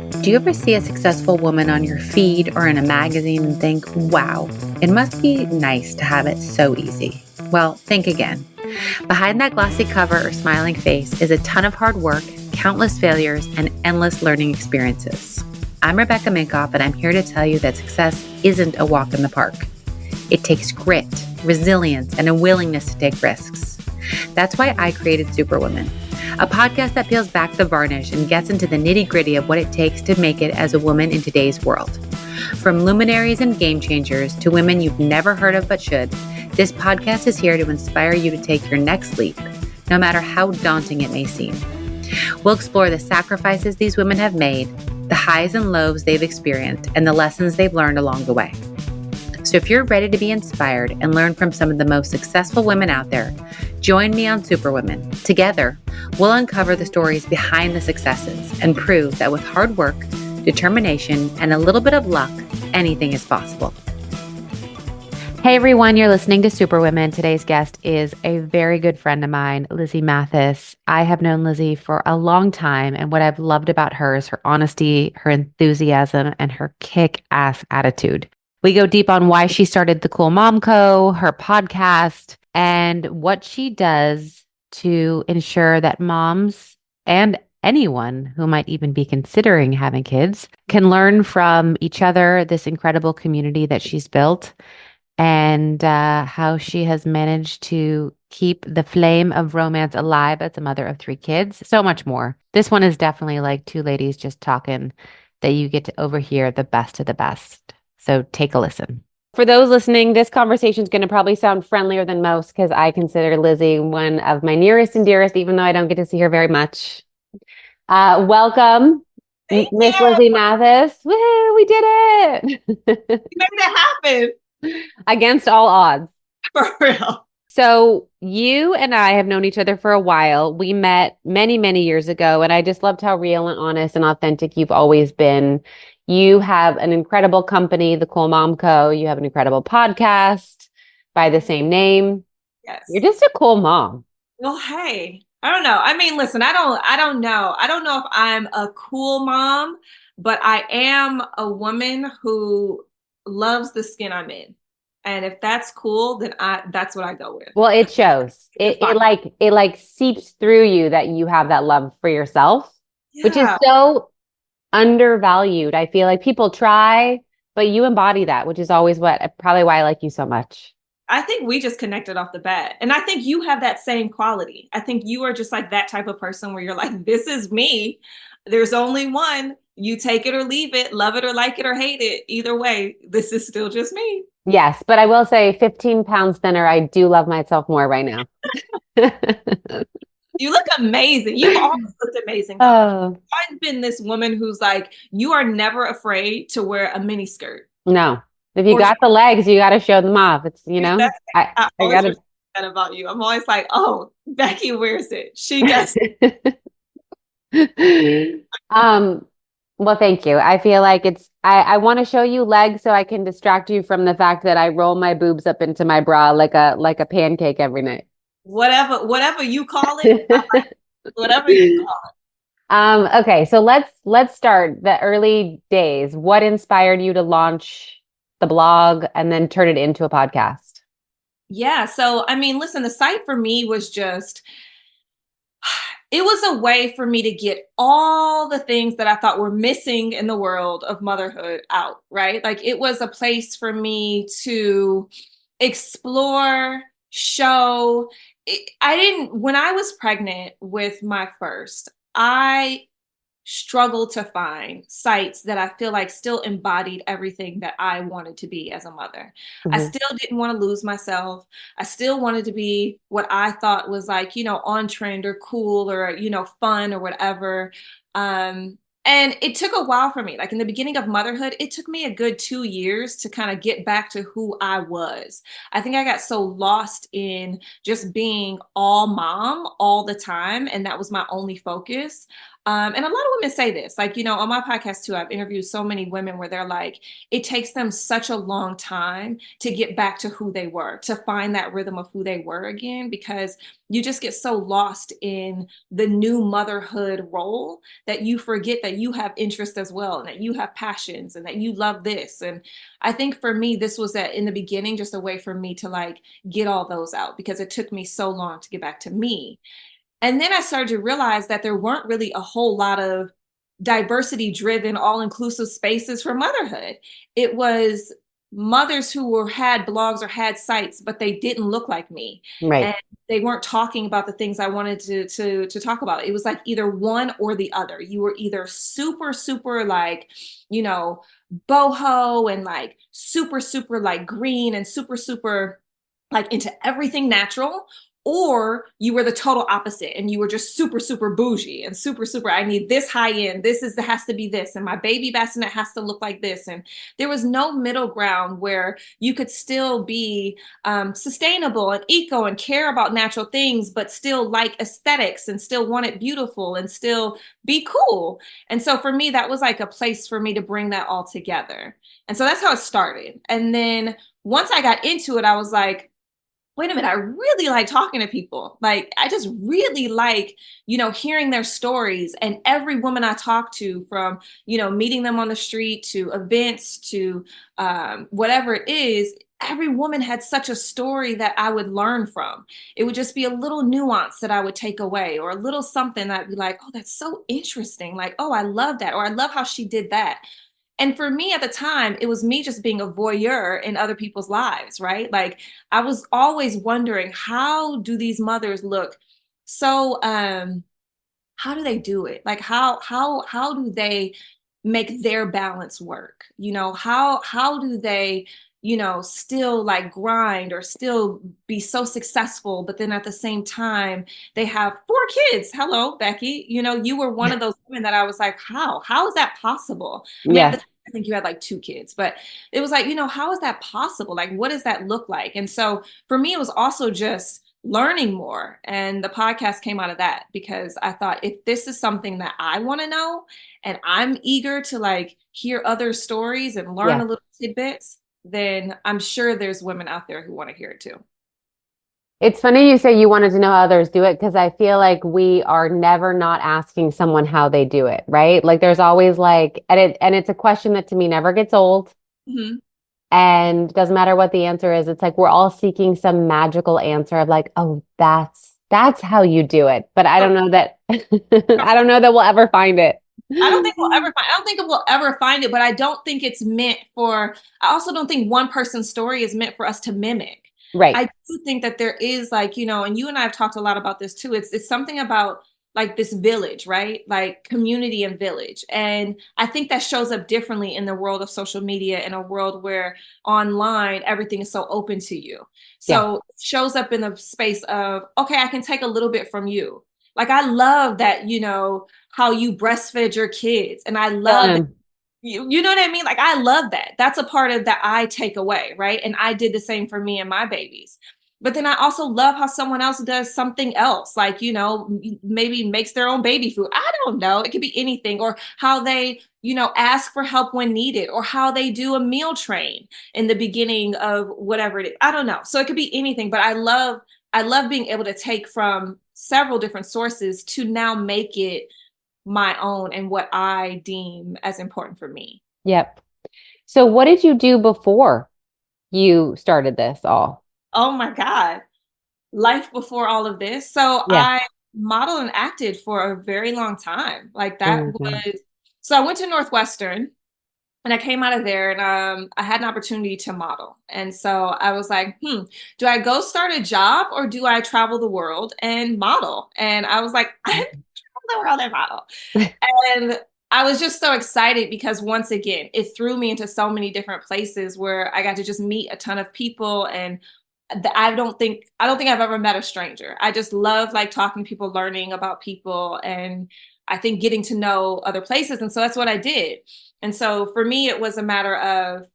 Do you ever see a successful woman on your feed or in a magazine and think, wow, it must be nice to have it so easy? Well, think again. Behind that glossy cover or smiling face is a ton of hard work, countless failures, and endless learning experiences. I'm Rebecca Minkoff, and I'm here to tell you that success isn't a walk in the park. It takes grit, resilience, and a willingness to take risks. That's why I created Superwoman, a podcast that peels back the varnish and gets into the nitty-gritty of what it takes to make it as a woman in today's world. From luminaries and game changers to women you've never heard of but should, this podcast is here to inspire you to take your next leap, no matter how daunting it may seem. We'll explore the sacrifices these women have made, the highs and lows they've experienced, and the lessons they've learned along the way. So if you're ready to be inspired and learn from some of the most successful women out there, join me on Superwomen. Together, we'll uncover the stories behind the successes and prove that with hard work, determination, and a little bit of luck, anything is possible. Hey everyone, you're listening to Superwomen. Today's guest is a very good friend of mine, Lizzy Mathis. I have known Lizzy for a long time, and what I've loved about her is her honesty, her enthusiasm, and her kick-ass attitude. We go deep on why she started the Cool Mom Co., her podcast, and what she does to ensure that moms and anyone who might even be considering having kids can learn from each other, this incredible community that she's built, and how she has managed to keep the flame of romance alive as a mother of 3 kids. So much more. This one is definitely like two ladies just talking that you get to overhear the best of the best. So take a listen. For those listening, this conversation is going to probably sound friendlier than most because I consider Lizzy one of my nearest and dearest, even though I don't get to see her very much. Welcome, Miss Lizzy Mathis. Woo, we did it. You made it happen. Against all odds. For real. So you and I have known each other for a while. We met many, many years ago, and I just loved how real and honest and authentic you've always been. You have an incredible company, the Cool Mom Co. You have an incredible podcast by the same name. Yes. You're just a cool mom. Well, hey, I don't know. I mean, listen, I don't know. I don't know if I'm a cool mom, but I am a woman who loves the skin I'm in. And if that's cool, then that's what I go with. Well, it shows. It like seeps through you that you have that love for yourself, which is so undervalued. I feel like people try, but you embody that, which is always probably why I like you so much. I think we just connected off the bat. And I think you have that same quality. I think you are just like that type of person where you're like, this is me. There's only one. You take it or leave it, love it or like it or hate it. Either way, this is still just me. Yes, but I will say 15 pounds thinner. I do love myself more right now. You look amazing. You've always looked amazing. Oh. I've been this woman who's like, you are never afraid to wear a mini skirt. No. If you got the legs, you got to show them off. It's, you know, I got to that about you. I'm always like, oh, Becky wears it. She does. Well, thank you. I feel like I want to show you legs so I can distract you from the fact that I roll my boobs up into my bra like a pancake every night. Whatever you call it, whatever you call it. Okay, so let's start the early days. What inspired you to launch the blog and then turn it into a podcast? Yeah, so I mean, listen, the site for me was just it was a way for me to get all the things that I thought were missing in the world of motherhood out, right? Like it was a place for me to explore, show. When I was pregnant with my first, I struggled to find sites that I feel like still embodied everything that I wanted to be as a mother. Mm-hmm. I still didn't want to lose myself. I still wanted to be what I thought was like, on trend or cool or, fun or whatever. And it took a while for me. Like in the beginning of motherhood, it took me a good 2 years to kind of get back to who I was. I think I got so lost in just being all mom all the time. And that was my only focus. And a lot of women say this, like, on my podcast too, I've interviewed so many women where they're like, it takes them such a long time to get back to who they were, to find that rhythm of who they were again, because you just get so lost in the new motherhood role that you forget that you have interests as well, and that you have passions, and that you love this. And I think for me, this was in the beginning, just a way for me to like get all those out, because it took me so long to get back to me. And then I started to realize that there weren't really a whole lot of diversity driven, all inclusive spaces for motherhood. It was mothers who had blogs or had sites, but they didn't look like me. Right. And they weren't talking about the things I wanted to talk about. It was like either one or the other. You were either super, super like, you know, boho and like super, super like green and super, super like into everything natural, or you were the total opposite and you were just super, super bougie and super, super, I need this high end. Has to be this. And my baby bassinet has to look like this. And there was no middle ground where you could still be sustainable and eco and care about natural things, but still like aesthetics and still want it beautiful and still be cool. And so for me, that was like a place for me to bring that all together. And so that's how it started. And then once I got into it, I was like, wait a minute, I really like talking to people. Like, I just really like, hearing their stories. And every woman I talk to, from, meeting them on the street to events to whatever it is, every woman had such a story that I would learn from. It would just be a little nuance that I would take away, or a little something that I'd be like, oh, that's so interesting. Like, oh, I love that. Or I love how she did that. And for me at the time, it was me just being a voyeur in other people's lives, right? Like, I was always wondering, how do these mothers look so how do they do it? Like, how do they make their balance work? How do they, still like grind or still be so successful, but then at the same time they have four kids. Hello, Becky. You were one of those women that I was like, how is that possible? I mean, at the Yeah. time, I think you had like two kids, but it was like, how is that possible? Like, what does that look like? And so for me, it was also just learning more. And the podcast came out of that, because I thought, if this is something that I want to know and I'm eager to like hear other stories and learn a Yeah. little tidbits, then I'm sure there's women out there who want to hear it too. It's funny you say you wanted to know how others do it, because I feel like we are never not asking someone how they do it, right? Like there's always like, and it's a question that to me never gets old, Mhm. and doesn't matter what the answer is. It's like we're all seeking some magical answer of like, oh, that's how you do it. But I don't know that I don't know that we'll ever find it. I don't think we'll ever find it, but I don't think it's meant for, I also don't think one person's story is meant for us to mimic. Right. I do think that there is like, and you and I have talked a lot about this too. It's something about like this village, right? Like community and village. And I think that shows up differently in the world of social media, in a world where online everything is so open to you. Yeah. So it shows up in the space of, okay, I can take a little bit from you. Like, I love that, how you breastfed your kids. And I love that Um, you know what I mean? Like, I love that. That's a part of that I take away, right? And I did the same for me and my babies. But then I also love how someone else does something else, like, maybe makes their own baby food. I don't know. It could be anything. Or how they, ask for help when needed, or how they do a meal train in the beginning of whatever it is. I don't know. So it could be anything, but I love being able to take from several different sources to now make it my own and what I deem as important for me. yep. So what did you do before you started this all? Oh my God. Life before all of this. So Yeah. I modeled and acted for a very long time. Like, Oh that my God. was, so I went to Northwestern and I came out of there, and I had an opportunity to model. And so I was like, do I go start a job, or do I travel the world and model? And I was like, I travel the world and model. And I was just so excited, because once again, it threw me into so many different places where I got to just meet a ton of people. And I don't think I've ever met a stranger. I just love like talking to people, learning about people, and I think getting to know other places. And so that's what I did. And so for me, it was a matter of,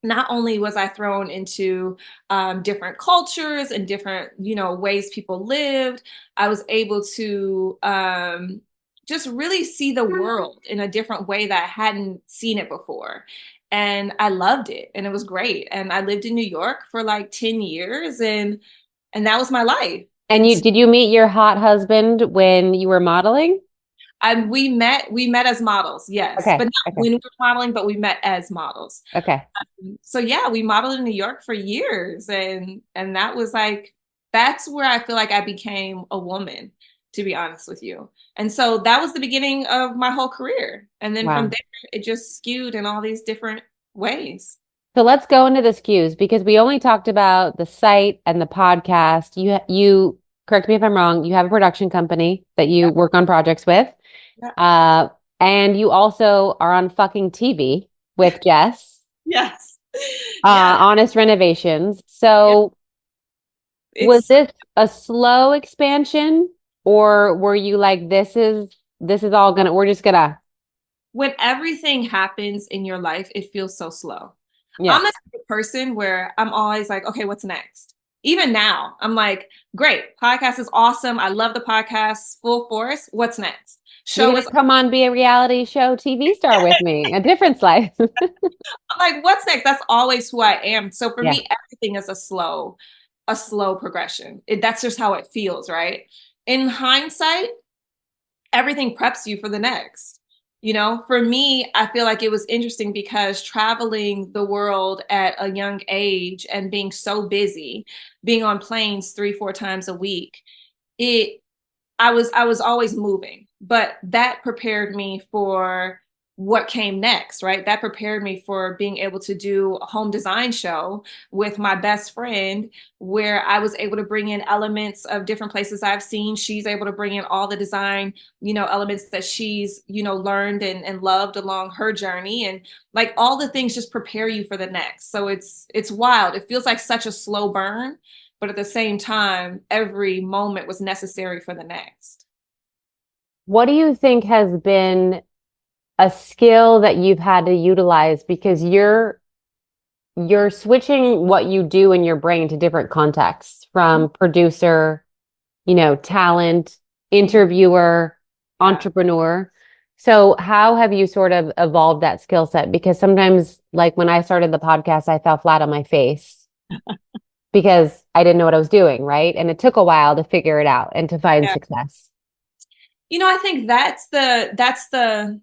not only was I thrown into different cultures and different, ways people lived, I was able to just really see the world in a different way that I hadn't seen it before. And I loved it, and it was great. And I lived in New York for like 10 years, and that was my life. And And you did you meet your hot husband when you were modeling? we met as models, yes, but Okay. not Okay. when we were modeling, but we met as models. Okay. So yeah, we modeled in New York for years, and that was like, that's where I feel like I became a woman, to be honest with you. And so that was the beginning of my whole career. And then from Wow. there, it just skewed in all these different ways. So let's go into the SKUs because we only talked about the site and the podcast. You correct me if I'm wrong, you have a production company that you Yeah, work on projects with. yeah. Uh, and you also are on fucking TV with Jess, Yes. Yeah. Honest Renovations. Yeah. So was It's this a slow expansion or were you like, this is all gonna, we're just gonna, when everything happens in your life, it feels so slow. yeah, I'm the type of person where I'm always like, okay, what's next? Even now, I'm like, great, podcast is awesome. I love the podcast, full force. What's next? you're Show gonna is, come on, be a reality show TV star with me, a different slice. I'm like, what's next? That's always who I am. So for Yeah. me, everything is a slow progression. That's just how it feels, right? In hindsight, everything preps you for the next. For me, I feel like it was interesting because traveling the world at a young age and being so busy, being on planes 3, 4 times a week, it I was always moving, but that prepared me for what came next, right? That prepared me for being able to do a home design show with my best friend, where I was able to bring in elements of different places I've seen. She's able to bring in all the design, elements that she's, learned and loved along her journey. And like all the things just prepare you for the next. So it's wild. It feels like such a slow burn, but at the same time, every moment was necessary for the next. What do you think has been a skill that you've had to utilize because you're switching what you do in your brain to different contexts from producer, talent, interviewer, Yeah. entrepreneur. So how have you sort of evolved that skill set? Because sometimes, like when I started the podcast, I fell flat on my face because I didn't know what I was doing, right? And it took a while to figure it out and to find Yeah. success. I think that's the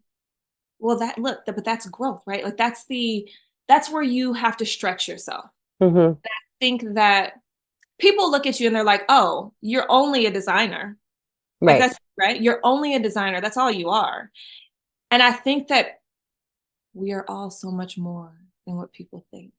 well, that look, but that's growth, right? Like that's where you have to stretch yourself. Hmm. I think that people look at you and they're like, "Oh, you're only a designer." Like Right. that's right. You're only a designer. That's all you are. And I think that we are all so much more than what people think.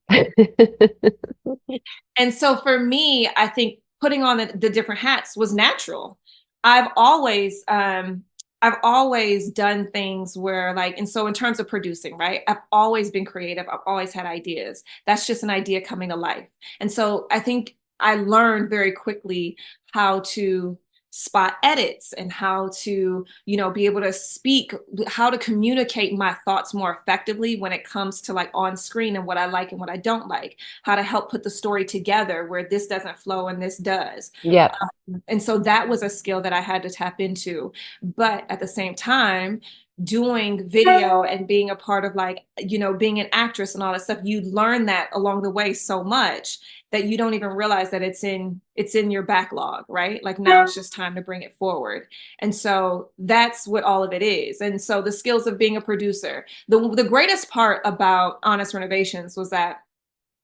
And so for me, I think putting on the different hats was natural. I've always um I've always done things where like, and so in terms of producing, right? I've always been creative. I've always had ideas. That's just an idea coming to life. And so I think I learned very quickly how to spot edits and how to, be able to speak, how to communicate my thoughts more effectively when it comes to like on screen and what I like and what I don't like, how to help put the story together where this doesn't flow and this does. Yep. And so that was a skill that I had to tap into. But at the same time, doing video and being a part of like, being an actress and all that stuff, you learn that along the way so much that you don't even realize that it's in your backlog, right? Like now it's just time to bring it forward. And so that's what all of it is. And so the skills of being a producer, the greatest part about Honest Renovations was that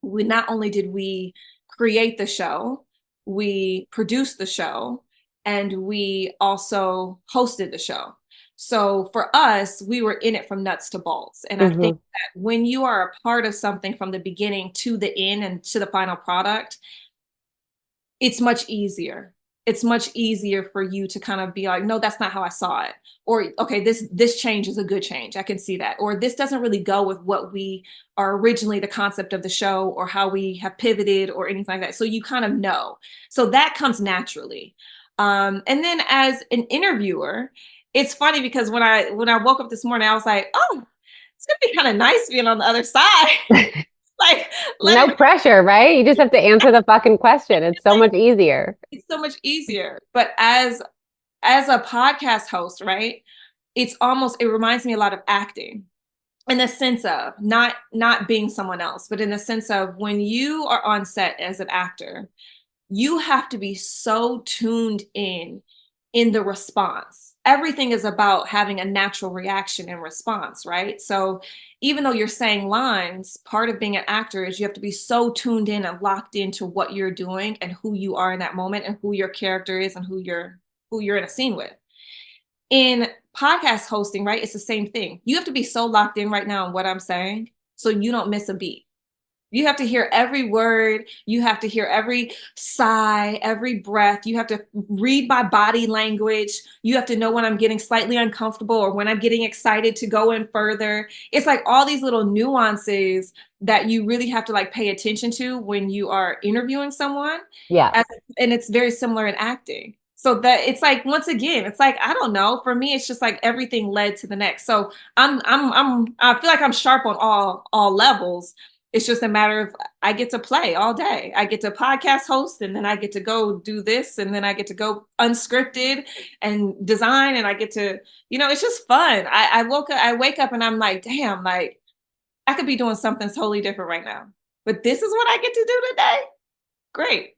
we not only did we create the show, we produced the show, and we also hosted the show. So for us, we were in it from nuts to bolts. And I think Hmm. that when you are a part of something from the beginning to the end and to the final product, it's much easier. It's much easier for you to kind of be like, no, that's not how I saw it. Or, okay, this change is a good change. I can see that. Or this doesn't really go with what we are originally the concept of the show or how we have pivoted or anything like that. So you kind of know. So that comes naturally. And then as an interviewer, it's funny because when I woke up this morning, I was like, oh, it's gonna be kind of nice being on the other side. Like No letting pressure, right? You just have to answer the fucking question. It's so much easier. it's so much easier. But as a podcast host, right? it reminds me a lot of acting in the sense of not being someone else, but in the sense of when you are on set as an actor, you have to be so tuned in the response. Everything is about having a natural reaction and response, right? So even though you're saying lines, part of being an actor is you have to be so tuned in and locked into what you're doing and who you are in that moment and who your character is and who you're in a scene with. In podcast hosting, right? It's the same thing. You have to be so locked in right now on what I'm saying so you don't miss a beat. You have to hear every word. You have to hear every sigh, every breath. You have to read my body language. You have to know when I'm getting slightly uncomfortable or when I'm getting excited to go in further. It's like all these little nuances that you really have to like pay attention to when you are interviewing someone. Yeah. And it's very similar in acting. So that it's like, once again, it's like, I don't know. For me, it's just like everything led to the next. So I feel like I'm sharp on all levels. It's just a matter of I get to play all day. I get to podcast host, and then I get to go do this, and then I get to go unscripted and design, and I get to, it's just fun. I wake up and I'm like, damn, like I could be doing something totally different right now. But this is what I get to do today. Great.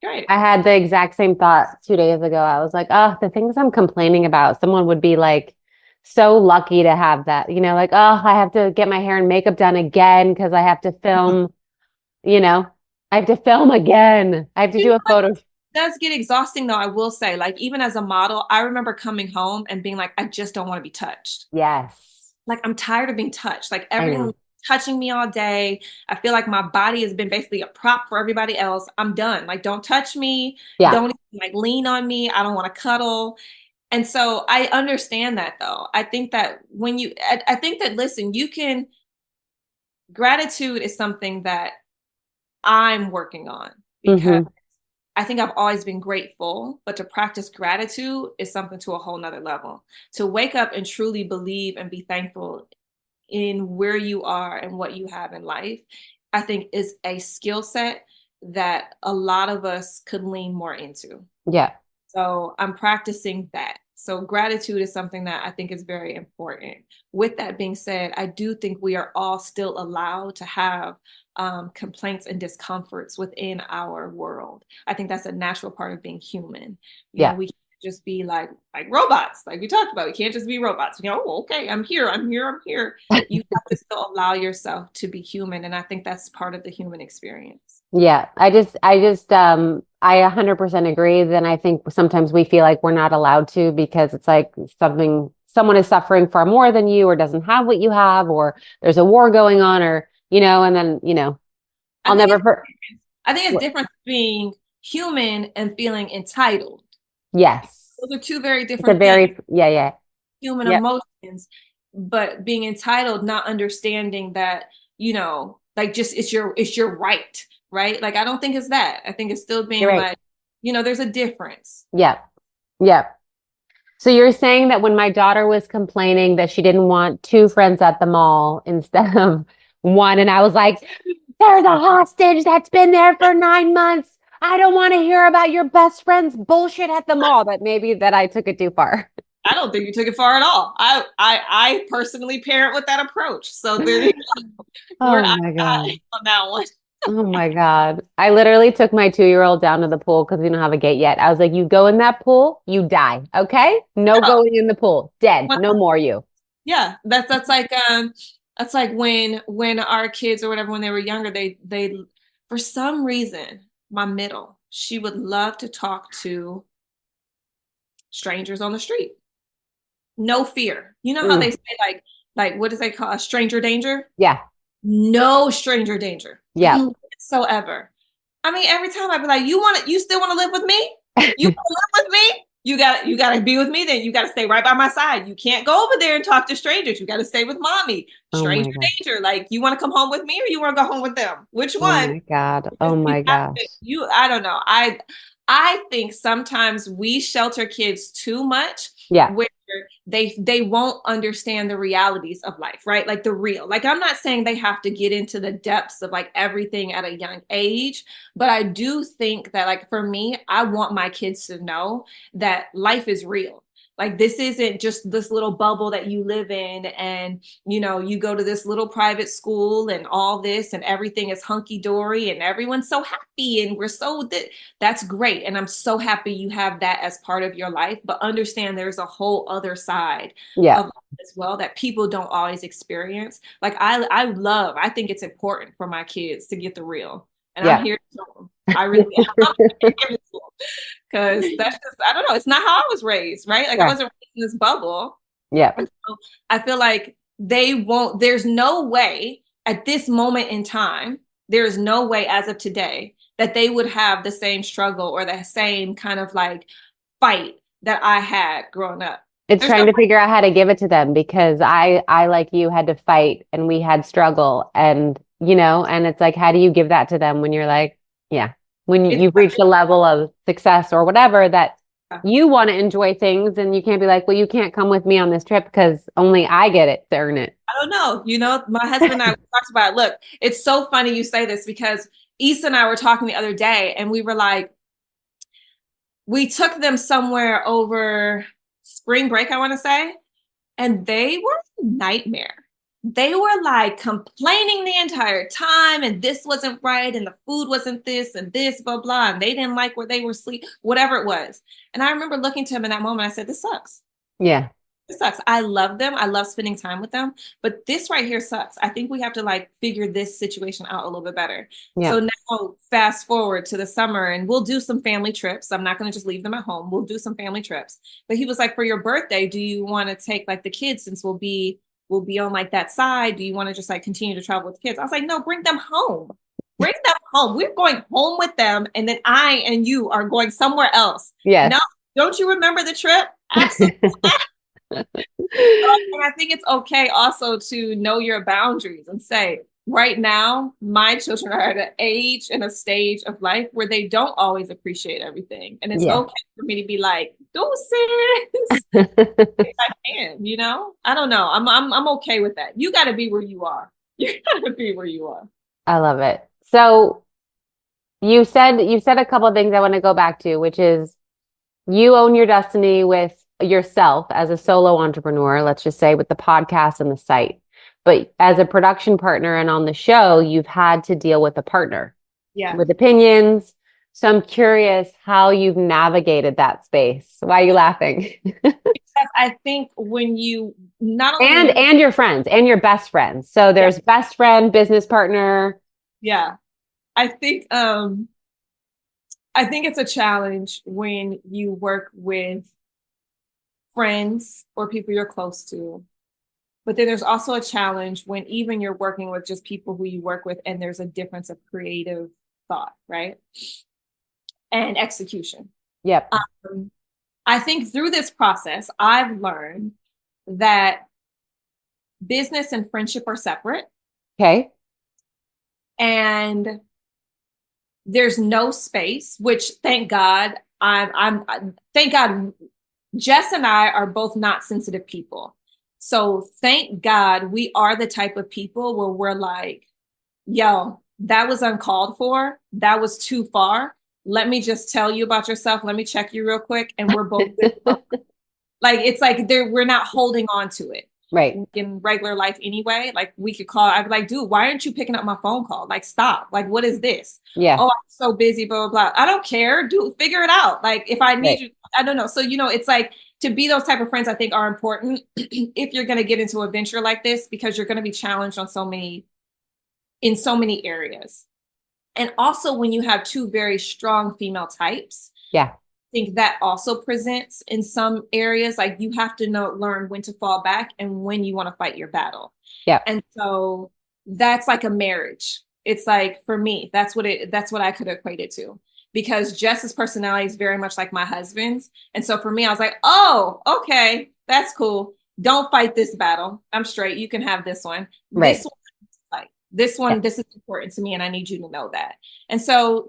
Great. I had the exact same thought 2 days ago. I was like, oh, the things I'm complaining about, someone would be like, so lucky to have that, like, oh, I have to get my hair and makeup done again because I have to film, I have to film again. I have to do a photo. It does get exhausting though, I will say. Like even as a model, I remember coming home and being like, I just don't want to be touched. Yes. Like I'm tired of being touched. Like everyone touching me all day. I feel like my body has been basically a prop for everybody else. I'm done. Like don't touch me. Yeah. Don't even, like lean on me. I don't want to cuddle. And so I understand that though. I think that listen, gratitude is something that I'm working on because I think I've always been grateful, but to practice gratitude is something to a whole nother level. To wake up and truly believe and be thankful in where you are and what you have in life, I think is a skill set that a lot of us could lean more into. Yeah. So I'm practicing that. So gratitude is something that I think is very important. With that being said, I do think we are all still allowed to have complaints and discomforts within our world. I think that's a natural part of being human. We can't just be like robots, like we talked about. We can't just be robots. Okay, I'm here. You have to still allow yourself to be human, and I think that's part of the human experience. Yeah, I 100% agree. Then I think sometimes we feel like we're not allowed to because it's like someone is suffering far more than you or doesn't have what you have, or there's a war going on, or, and then, I think it's different being human and feeling entitled. Yes. Those are two very different things. Yeah. Human emotions, but being entitled, not understanding that, like just it's your right. Right? Like, I don't think it's that. I think it's still being like, there's a difference. Yeah. Yeah. So you're saying that when my daughter was complaining that she didn't want 2 friends at the mall instead of 1, and I was like, there's a hostage that's been there for 9 months. I don't want to hear about your best friend's bullshit at the mall. But maybe that I took it too far. I don't think you took it far at all. I personally parent with that approach. So there you go. Oh my God. On that one. Oh my God. I literally took my 2-year-old down to the pool because we don't have a gate yet. I was like, you go in that pool, you die. Okay? No going in the pool. Dead. No more you. Yeah. That's like when our kids or whatever, when they were younger, they for some reason, my middle, she would love to talk to strangers on the street. No fear. You know how they say like what do they call a stranger danger? Yeah. No stranger danger. Yeah. Whatsoever. I mean, every time I'd be like, you still want to live with me? You want to live with me? You gotta be with me, then you gotta stay right by my side. You can't go over there and talk to strangers. You gotta stay with mommy. Stranger danger. Like, you want to come home with me or you want to go home with them? Which one? Oh my God. Oh my gosh. I don't know. I think sometimes we shelter kids too much. Yeah. Where they won't understand the realities of life, right? Like the real. Like, I'm not saying they have to get into the depths of like everything at a young age, but I do think that, like, for me, I want my kids to know that life is real. Like, this isn't just this little bubble that you live in, and you go to this little private school and all this, and everything is hunky-dory and everyone's so happy and we're so that's great. And I'm so happy you have that as part of your life, but understand there's a whole other side Yeah. of life as well that people don't always experience. Like, I think it's important for my kids to get the real. And I'm Yeah. here to tell them. I really am. Because that's just, I don't know, it's not how I was raised, right? Like, I wasn't raised in this bubble. Yeah. So I feel like there's no way at this moment in time, there is no way as of today that they would have the same struggle or the same kind of like fight that I had growing up. It's There's trying no to figure out how to give it to them, because I like you had to fight and we had struggle, and and it's like, how do you give that to them when you're like, yeah, when you've reached a level of success or whatever that you want to enjoy things, and you can't be like, well, you can't come with me on this trip because only I get it to earn it. I don't know. My husband and I talked about it. Look, it's so funny you say this, because Issa and I were talking the other day and we were like, we took them somewhere over spring break, I want to say, and they were a nightmare. They were like complaining the entire time, and this wasn't right, and the food wasn't this, and this, blah, blah, and they didn't like where they were sleep, whatever it was. And I remember looking to him in that moment, I said, this sucks. Yeah. It sucks. I love them. I love spending time with them, but this right here sucks. I think we have to like figure this situation out a little bit better. Yeah. So now fast forward to the summer and we'll do some family trips. I'm not going to just leave them at home. We'll do some family trips. But he was like, for your birthday, do you want to take like the kids, since we'll be on like that side? Do you want to just like continue to travel with the kids? I was like, no, bring them home. Bring them home. We're going home with them. And then I and you are going somewhere else. Yes. No, don't you remember the trip? Absolutely. And I think it's okay also to know your boundaries and say, right now, my children are at an age and a stage of life where they don't always appreciate everything. And it's okay for me to be like, deuces. If I can, I don't know. I'm okay with that. You got to be where you are. You got to be where you are. I love it. So you said a couple of things I want to go back to, which is you own your destiny with yourself as a solo entrepreneur, let's just say, with the podcast and the site. But as a production partner and on the show, you've had to deal with a partner with opinions. So I'm curious how you've navigated that space. Why are you laughing? Because I think when you not only and your friends and your best friends. So there's best friend, business partner. Yeah. I think it's a challenge when you work with friends or people you're close to. But then there's also a challenge when even you're working with just people who you work with and there's a difference of creative thought, right? And execution. Yep. I think through this process, I've learned that business and friendship are separate. Okay. And there's no space, which thank God, thank God, Jess and I are both not sensitive people. So thank God we are the type of people where we're like, yo, that was uncalled for. That was too far. Let me just tell you about yourself. Let me check you real quick. And we're both like, it's like we're not holding on to it. Right. In regular life anyway, like we could call, I'd be like, dude, why aren't you picking up my phone call? Like, stop. Like, what is this? Yeah. Oh, I'm so busy, blah, blah, blah. I don't care. Dude, figure it out. Like, if I need you, I don't know. So, it's like, to be those type of friends, I think are important if you're going to get into a venture like this, because you're going to be challenged in so many areas. And also when you have two very strong female types. Yeah. I think that also presents in some areas, like you have to learn when to fall back and when you want to fight your battle. Yeah. And so that's like a marriage. It's like, for me, that's what I could equate it to, because Jess's personality is very much like my husband's. And so for me, I was like, oh, okay, that's cool. Don't fight this battle. I'm straight. You can have this one. Right. This one, this is important to me, and I need you to know that. And so,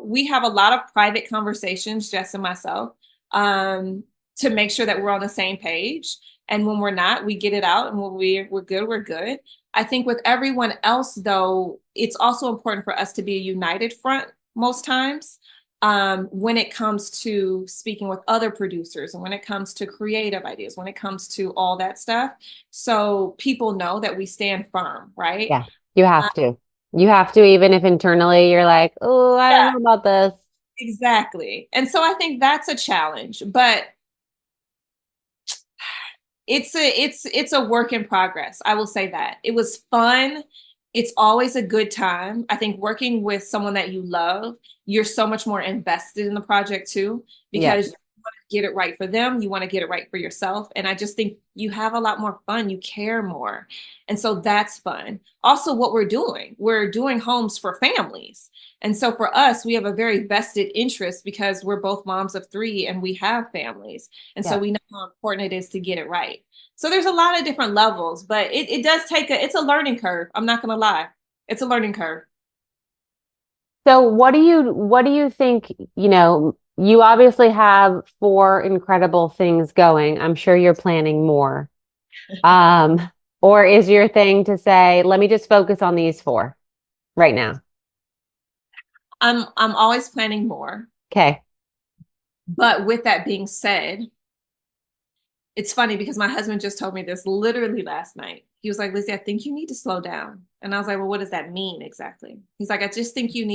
we have a lot of private conversations, Jess and myself, to make sure that we're on the same page. And when we're not, we get it out, and when we're good, we're good. I think with everyone else, though, it's also important for us to be a united front most times. when it comes to speaking with other producers and when it comes to creative ideas, when it comes to all that stuff. So people know that we stand firm, right? Yeah, you have to. You have to, even if internally you're like, oh, I don't Yeah, know about this. exactly. And so I think that's a challenge, but it's a work in progress. I will say that. It was fun. It's always a good time. I think working with someone that you love, you're so much more invested in the project too, Yeah. because you want to get it right for them, you want to get it right for yourself. And I just think you have a lot more fun, you care more. And so that's fun. Also, what we're doing homes for families. And so for us, we have a very vested interest because we're both moms of three and we have families. And so Yeah. we know how important it is to get it right. So there's a lot of different levels, but it does take it's a learning curve. I'm not going to lie. It's a learning curve. So what do you think, you obviously have four incredible things going. I'm sure you're planning more. Um, or is your thing to say, let me just focus on these four right now? I'm always planning more. Okay. But with that being said, it's funny because my husband just told me this literally last night. He was like, Lizzy, I think you need to slow down. And I was like, well, what does that mean exactly? He's like, I think you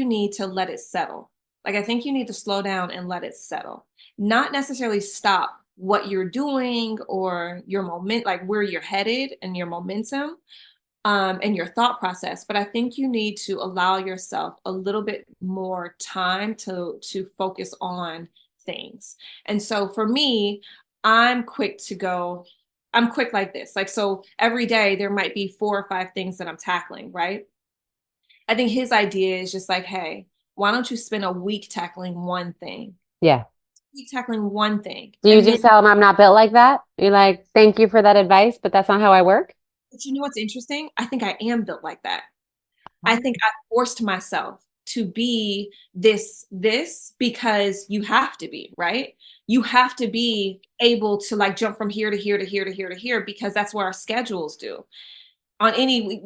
need to let it settle. Like, I think you need to slow down and let it settle, not necessarily stop what you're doing or your moment, like where you're headed and your momentum, and your thought process. But I think you need to allow yourself a little bit more time to focus on things. And so for me, I'm quick to go. I'm quick like this. Like, so every day there might be 4 or 5 things that I'm tackling, right? I think his idea is just like, hey, why don't you spend a week tackling one thing? Yeah. Keep tackling one thing. Do you And then, just tell them I'm not built like that? You're like, thank you for that advice, but that's not how I work? but you know what's interesting? I think I am built like that. I think I forced myself to be this because you have to be, right? You have to be able to like jump from here to here to here to here to here because that's what our schedules do.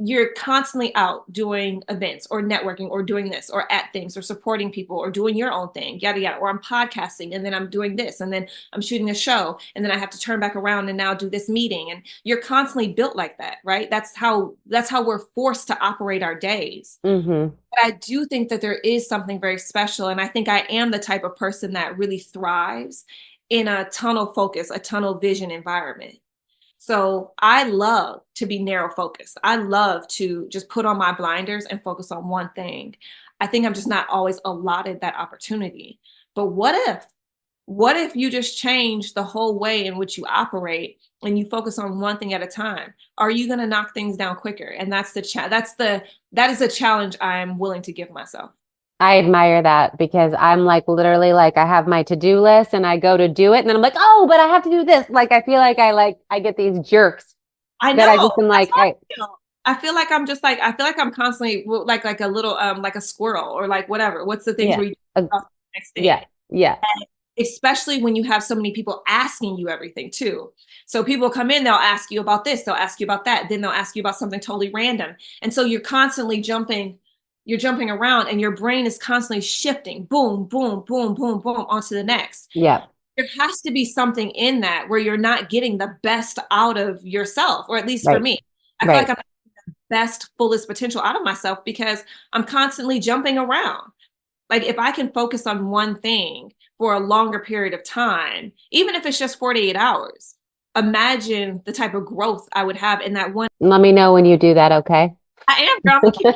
You're constantly out doing events or networking or doing this or at things or supporting people or doing your own thing, yada yada. Or I'm podcasting and then I'm doing this and then I'm shooting a show and then I have to turn back around and now do this meeting. And you're constantly built like that, right? That's how we're forced to operate our days. Mm-hmm. But I do think that there is something very special. And I think I am the type of person that really thrives in a tunnel focus, a tunnel vision environment. So I love to be narrow focused. I love to just put on my blinders and focus on one thing. I think I'm just not always allotted that opportunity. But what if you just change the whole way in which you operate and you focus on one thing at a time? Are you going to knock things down quicker? And that is a challenge I'm willing to give myself. I admire that because I'm like literally like I have my to-do list and I go to do it and then I'm like, oh, but I have to do this. Like I feel like I get these jerks I that I know. just am That's like, how I feel. I feel like I'm constantly like a little like a squirrel or like whatever. What's the things yeah, where you uh, off the next yeah, thing? yeah, Especially when you have so many people asking you everything too. So people come in, they'll ask you about this, they'll ask you about that, then they'll ask you about something totally random. And so you're jumping around and your brain is constantly shifting, boom, boom, boom, boom, boom, onto the next. yeah. There has to be something in that where you're not getting the best out of yourself, or at least for Right, me. I feel like right. I'm best, fullest potential out of myself because I'm constantly jumping around. Like if I can focus on one thing for a longer period of time, even if it's just 48 hours, imagine the type of growth I would have in that one. Let me know when you do that, okay? I am, girl. I'm gonna keep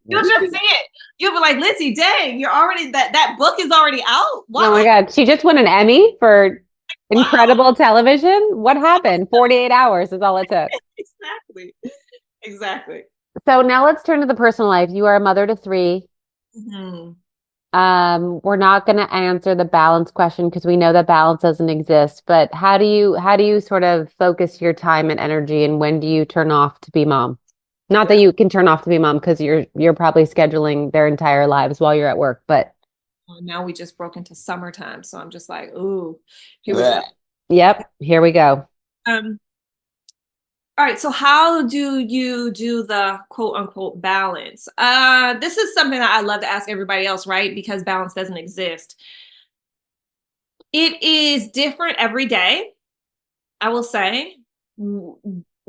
You'll just see it. You'll be like, Lizzy, dang, you're already that book is already out. Oh my What? God. She just won an Emmy for Wow. incredible television. What happened? 48 hours is all it took. Exactly. Exactly. So now let's turn to the personal life. You are a mother to three. Mhm. We're not going to answer the balance question because we know that balance doesn't exist. But how do you sort of focus your time and energy, and when do you turn off to be mom? Not that Yeah. you can turn off to be mom because you're probably scheduling their entire lives while you're at work. But Now we just broke into summertime, so I'm just like, ooh, here we go. yep, here we go. Um, All right, so how do you do the quote unquote balance? This is something that I love to ask everybody else, right? Because balance doesn't exist. It is different every day, I will say.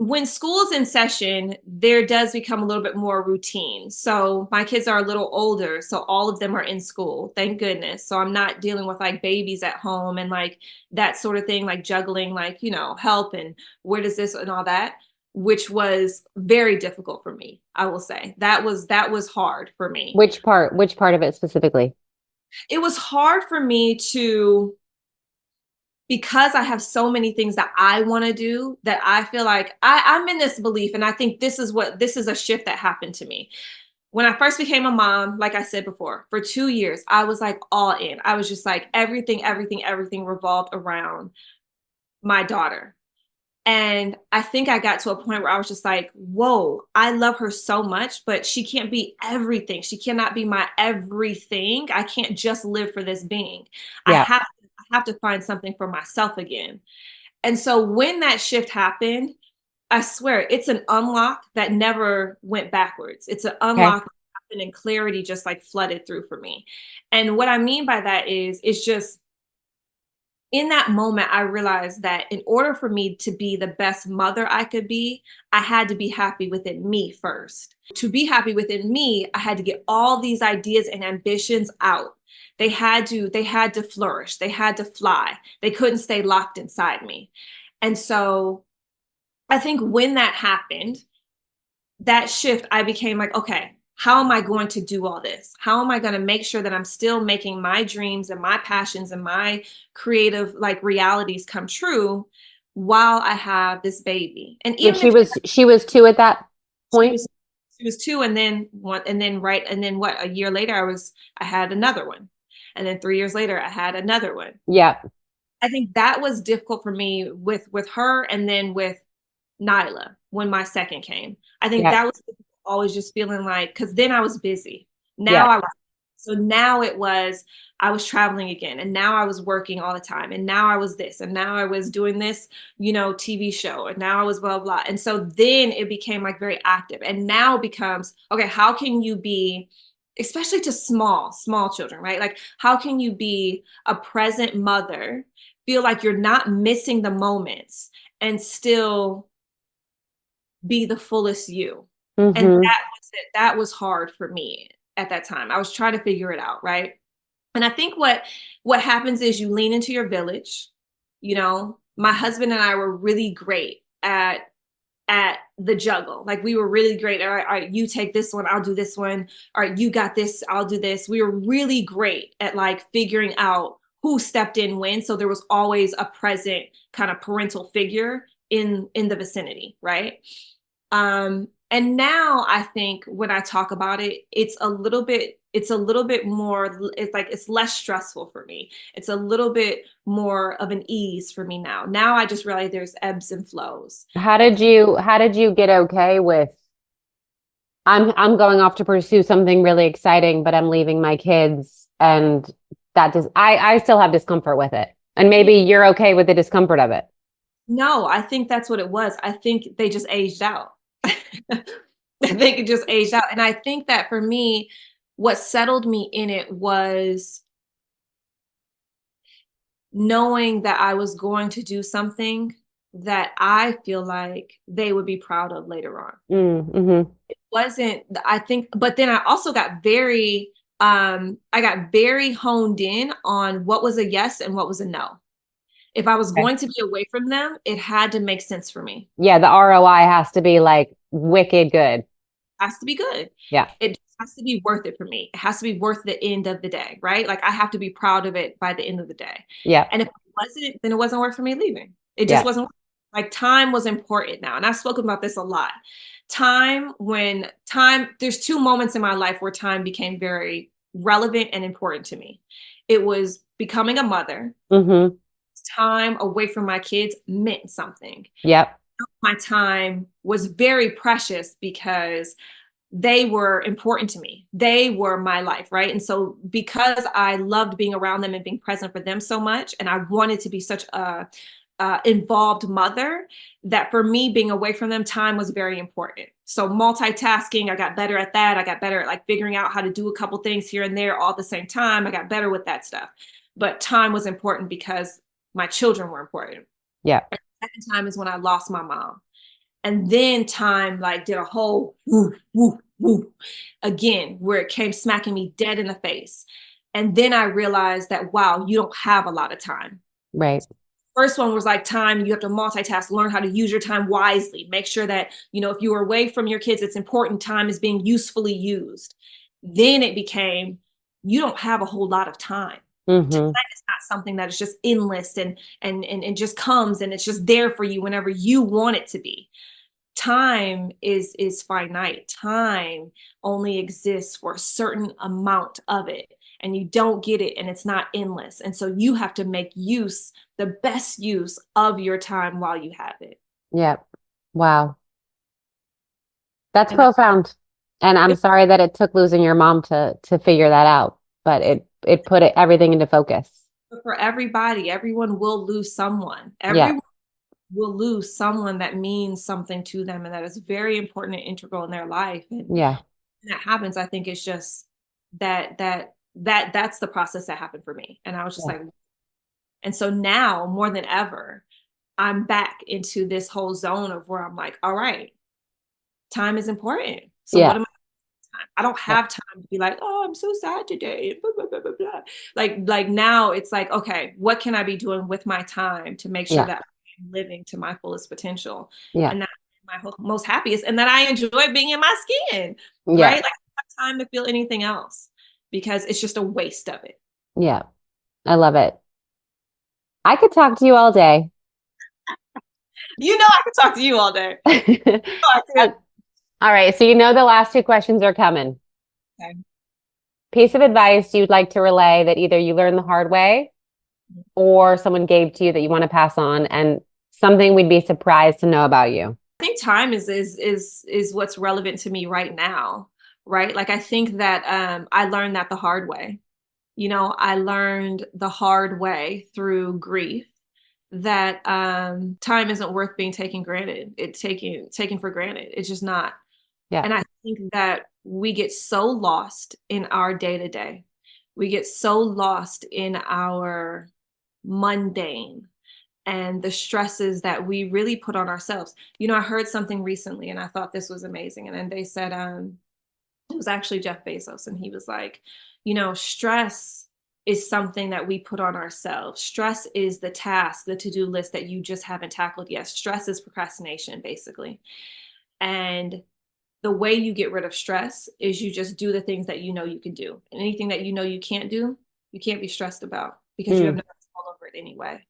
When school's in session, there does become a little bit more routine. So my kids are a little older, so all of them are in school, thank goodness. So I'm not dealing with like babies at home and like that sort of thing, like juggling, like, help and where does this and all that, which was very difficult for me. I will say that was hard for me. Which part? Which part of it specifically? It was hard for me to, because I have so many things that I want to do, that I feel like I'm in this belief. And I think this is a shift that happened to me. When I first became a mom, like I said before, for 2 years, I was like all in. I was just like everything revolved around my daughter. And I think I got to a point where I was just like, whoa, I love her so much, but she can't be everything. She cannot be my everything. I can't just live for this being. Yeah. I have to find something for myself again. And so when that shift happened, I swear it's an unlock that never went backwards. It's an Okay. unlock that happened and clarity just like flooded through for me. And what I mean by that is it's just in that moment, I realized that in order for me to be the best mother I could be, I had to be happy within me first. To be happy within me, I had to get all these ideas and ambitions out. They had to flourish. They had to fly. They couldn't stay locked inside me. And so I think when that happened, that shift, I became like, okay, how am I going to do all this? How am I going to make sure that I'm still making my dreams and my passions and my creative like realities come true while I have this baby? And And even if she was two at that she point. was she was two, and then one, and then right, and then what? A year later, I had another one, and then 3 years later, I had another one. Yeah. I think that was difficult for me with her, and then with Nyla when my second came. I think Yeah. that was always just feeling like, because then I was busy. Yeah. Now it was, I was traveling again, and now I was working all the time, and now I was this, and now I was doing this, TV show, and now I was blah, blah. And so then it became like very active. And now it becomes, okay, how can you be, especially to small children, right? Like, how can you be a present mother, feel like you're not missing the moments, and still be the fullest you? And Mm-hmm. that was it. That was hard for me at that time. I was trying to figure it out, right? And I think what happens is you lean into your village. My husband and I were really great at the juggle. Like, we were really great. All right, you take this one, I'll do this one. All right, you got this, I'll do this. We were really great at like figuring out who stepped in when. So there was always a present kind of parental figure in the vicinity, right? And now I think when I talk about it, it's a little bit more, it's like, it's less stressful for me. It's a little bit more of an ease for me now. Now I just realize there's ebbs and flows. How did you get okay with I'm going off to pursue something really exciting, but I'm leaving my kids, and that does I still have discomfort with it. And maybe you're okay with the discomfort of it. No, I think that's what it was. I think they just aged out. I think it just aged out. And I think that for me, what settled me in it was knowing that I was going to do something that I feel like they would be proud of later on. Mm-hmm. It wasn't, I think, but then I also got very honed in on what was a yes and what was a no. If I was Okay. going to be away from them, it had to make sense for me. Yeah, the ROI has to be like wicked good. Has to be good. Yeah. It has to be worth it for me. It has to be worth the end of the day, right? Like, I have to be proud of it by the end of the day. Yeah. And if it wasn't, then it wasn't worth for me leaving. It just Yeah. wasn't. Like, time was important now. And I've spoken about this a lot. There's two moments in my life where time became very relevant and important to me. It was becoming a mother. Mm-hmm. Time away from my kids meant something. Yep. My time was very precious because they were important to me. They were my life, right? And so because I loved being around them and being present for them so much, and I wanted to be such involved mother that for me, being away from them, time was very important. So multitasking, I got better at that. I got better at like figuring out how to do a couple things here and there all at the same time. I got better with that stuff. But time was important because my children were important. Yeah. And the second time is when I lost my mom. And then time like did a whole woo, woo, woo again, where it came smacking me dead in the face. And then I realized that, wow, you don't have a lot of time. Right. First one was like time, you have to multitask, learn how to use your time wisely, make sure that, you know, if you are away from your kids, it's important time is being usefully used. Then it became, you don't have a whole lot of time. Mm-hmm. Time is not something that is just endless and just comes and it's just there for you whenever you want it to be. Time is finite. Time only exists for a certain amount of it, and you don't get it, and it's not endless. And so you have to make the best use of your time while you have it. Yeah. Wow. That's And profound. And I'm sorry that it took losing your mom to figure that out, but it put everything into focus. for everybody, everyone will lose someone. Yeah. Everyone will lose someone that means something to them and that is very important and integral in their life. And Yeah. when that happens, I think it's just that's the process that happened for me. And I was just Yeah. like, and so now more than ever, I'm back into this whole zone of where I'm like, all right, time is important. So Yeah. what am I don't have time to be like, oh, I'm so sad today. Blah, blah, blah, blah, blah. Like now it's like, okay, what can I be doing with my time to make sure Yeah. that I'm living to my fullest potential? Yeah. And that I'm my most happiest and that I enjoy being in my skin, Yeah. right? Like I don't have time to feel anything else because it's just a waste of it. Yeah. I love it. I could talk to you all day. You know, I could talk to you all day. I could. All right. So you know the last two questions are coming. Okay. Piece of advice you'd like to relay that either you learned the hard way or someone gave to you that you want to pass on, and something we'd be surprised to know about you. I think time is what's relevant to me right now, right? Like I think that I learned that the hard way. You know, I learned the hard way through grief that time isn't worth being taken granted. It's taken for granted. It's just not. Yeah. And I think that we get so lost in our day to day. We get so lost in our mundane and the stresses that we really put on ourselves. You know, I heard something recently and I thought this was amazing. And then they said, it was actually Jeff Bezos, and he was like, you know, stress is something that we put on ourselves. Stress is the task, the to-do list that you just haven't tackled yet. Stress is procrastination, basically. And the way you get rid of stress is you just do the things that you know you can do. And anything that you know you can't do, you can't be stressed about because you have no control over it anyway.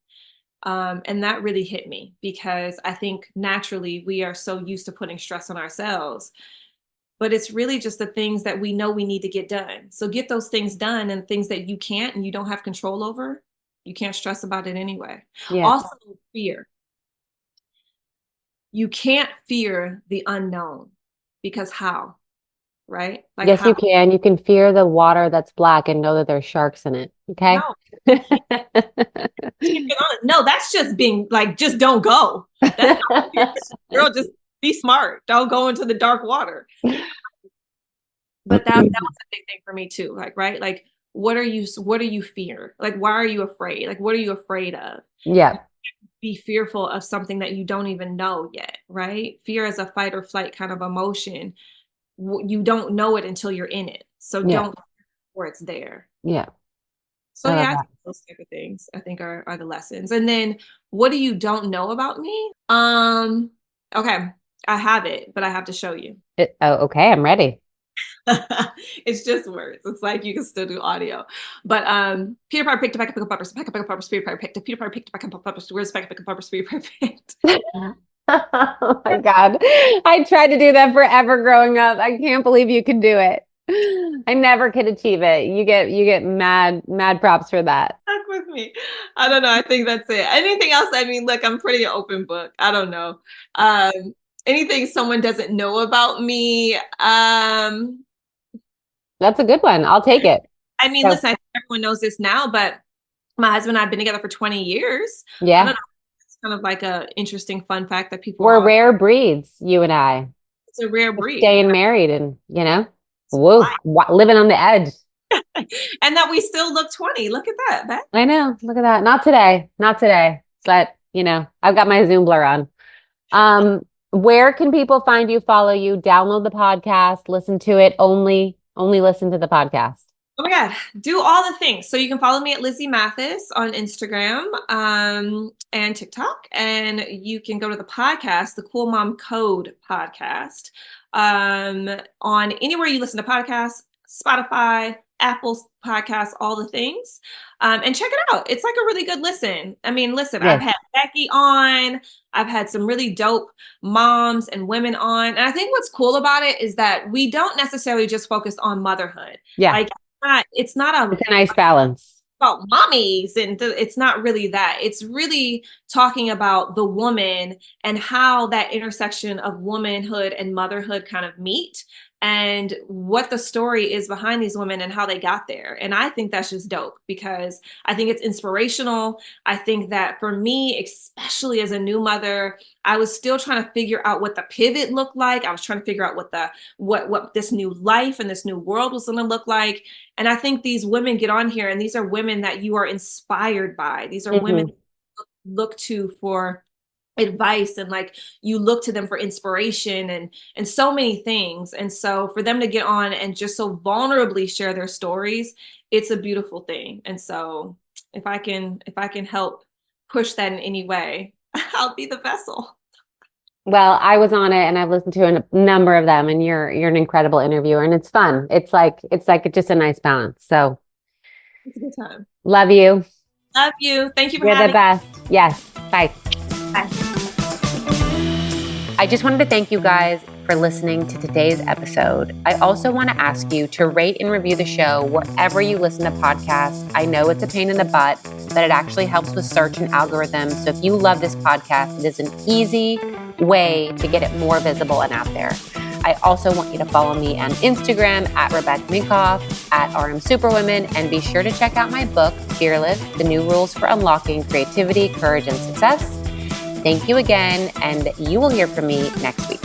And that really hit me because I think naturally we are so used to putting stress on ourselves, but it's really just the things that we know we need to get done. So get those things done, and things that you can't and you don't have control over, you can't stress about it anyway. Yeah. Also, fear. You can't fear the unknown because how? Right? Like Yes, how? you can. You can fear the water that's black and know that there's sharks in it. Okay. No, that's just being like, just don't go. That's not fear. Girl, just be smart. Don't go into the dark water. But that was a big thing for me too. Like, right? Like, what do you fear? Like, why are you afraid? Like, what are you afraid of? Yeah. Be fearful of something that you don't even know yet, right? Fear is a fight or flight kind of emotion. You don't know it until you're in it. So don't where it's there. Yeah. So yeah, I think those type of things I think are the lessons. And then what do you don't know about me? Okay, I have it, but I have to show you. Okay, I'm ready. It's just words. It's like you can still do audio. But Peter Piper picked a peck of peppers, peck of peppers, Peter Piper picked a Peter Piper picked a peck of peppers, where's peck of peppers, Peter Piper picked. Oh my God. I tried to do that forever growing up. I can't believe you can do it. I never could achieve it. You get mad props for that. Stuck with me. I don't know. I think that's it. Anything else? I mean, look, I'm pretty open book. I don't know. Anything someone doesn't know about me. That's a good one. I'll take it. I mean, listen, I think everyone knows this now, but my husband and I have been together for 20 years. Yeah. I don't know. kind of like a interesting fun fact that people We're are. rare breeds, you and I. It's a rare breed. Staying married and, whoa, living on the edge. And that we still look 20. Look at that. I know. Look at that. Not today. Not today. But, I've got my Zoom blur on. Where can people find you, follow you, download the podcast, listen to it, only listen to the podcast? Oh my God, do all the things. So you can follow me at Lizzy Mathis on Instagram and TikTok. And you can go to the podcast, the Cool Mom Code podcast, on anywhere you listen to podcasts, Spotify, Apple Podcasts, all the things. And check it out. It's like a really good listen. I mean, listen, Yes. I've had Becky on. I've had some really dope moms and women on. And I think what's cool about it is that we don't necessarily just focus on motherhood. Yeah. Like, it's not It's a nice balance. about mommies, and it's not really that. It's really talking about the woman and how that intersection of womanhood and motherhood kind of meet, and what the story is behind these women and how they got there. And I think that's just dope because I think it's inspirational. I think that for me, especially as a new mother, I was still trying to figure out what the pivot looked like. I was trying to figure out what this new life and this new world was going to look like. And I think these women get on here, and these are women that you are inspired by. These are women you look to for advice, and like you look to them for inspiration and so many things. And so for them to get on and just so vulnerably share their stories, it's a beautiful thing. And so if I can help push that in any way, I'll be the vessel. Well, I was on it and I've listened to a number of them, and you're an incredible interviewer, and it's fun. It's like just a nice balance. So It's a good time. love you. Love you. Thank you for You're having the best. Yes. Bye. me. Bye. I just wanted to thank you guys for listening to today's episode. I also want to ask you to rate and review the show wherever you listen to podcasts. I know it's a pain in the butt, but it actually helps with search and algorithms. So if you love this podcast, it is an easy way to get it more visible and out there. I also want you to follow me on Instagram at Rebecca Minkoff, at RM Superwomen, and be sure to check out my book, Fearless, The New Rules for Unlocking Creativity, Courage, and Success. Thank you again, and you will hear from me next week.